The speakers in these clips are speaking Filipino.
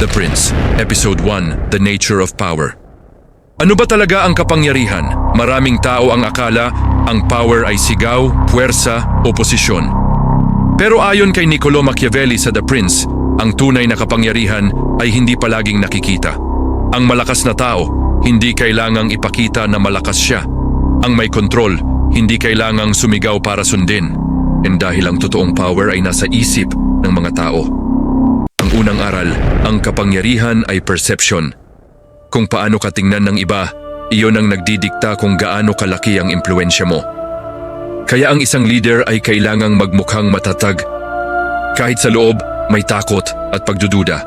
The Prince, Episode 1, The Nature of Power. Ano ba talaga ang kapangyarihan? Maraming tao ang akala ang power ay sigaw, puwersa o posisyon. Pero ayon kay Niccolo Machiavelli sa The Prince, ang tunay na kapangyarihan ay hindi palaging nakikita. Ang malakas na tao, hindi kailangang ipakita na malakas siya. Ang may kontrol, hindi kailangang sumigaw para sundin. And dahil ang totoong power ay nasa isip ng mga tao. Ang unang aral, ang kapangyarihan ay perception. Kung paano ka tingnan ng iba, iyon ang nagdidikta kung gaano kalaki ang impluensya mo. Kaya ang isang leader ay kailangang magmukhang matatag. Kahit sa loob, may takot at pagdududa.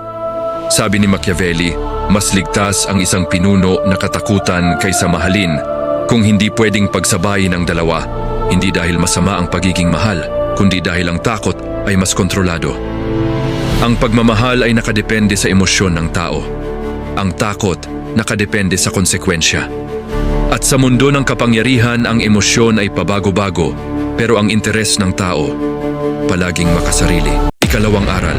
Sabi ni Machiavelli, mas ligtas ang isang pinuno na katakutan kaysa mahalin kung hindi pwedeng pagsabayin ang dalawa. Hindi dahil masama ang pagiging mahal, kundi dahil ang takot ay mas kontrolado. Ang pagmamahal ay nakadepende sa emosyon ng tao. Ang takot nakadepende sa konsekwensya. At sa mundo ng kapangyarihan, ang emosyon ay pabago-bago, pero ang interes ng tao, palaging makasarili. Ikalawang aral,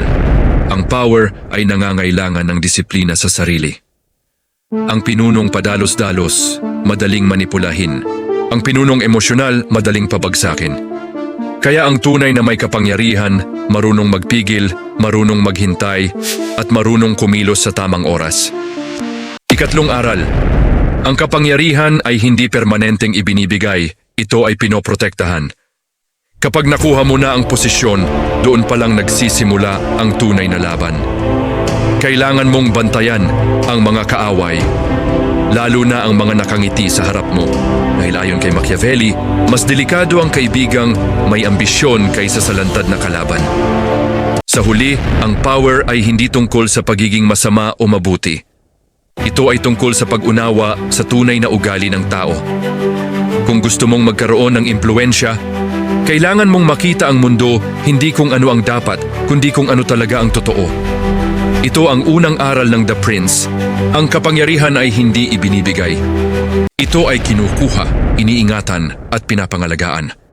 ang power ay nangangailangan ng disiplina sa sarili. Ang pinunong padalos-dalos, madaling manipulahin. Ang pinunong emosyonal, madaling pabagsakin. Kaya ang tunay na may kapangyarihan, marunong magpigil, marunong maghintay, at marunong kumilos sa tamang oras. Ikatlong aral, ang kapangyarihan ay hindi permanenteng ibinibigay, ito ay pinoprotektahan. Kapag nakuha mo na ang posisyon, doon pa lang nagsisimula ang tunay na laban. Kailangan mong bantayan ang mga kaaway, lalo na ang mga nakangiti sa harap mo. Dahil ayon kay Machiavelli, mas delikado ang kaibigang may ambisyon kaysa sa lantad na kalaban. Sa huli, ang power ay hindi tungkol sa pagiging masama o mabuti. Ito ay tungkol sa pag-unawa sa tunay na ugali ng tao. Kung gusto mong magkaroon ng impluensya, kailangan mong makita ang mundo hindi kung ano ang dapat, kundi kung ano talaga ang totoo. Ito ang unang aral ng The Prince. Ang kapangyarihan ay hindi ibinibigay. Ito ay kinukuha, iniingatan at pinapangalagaan.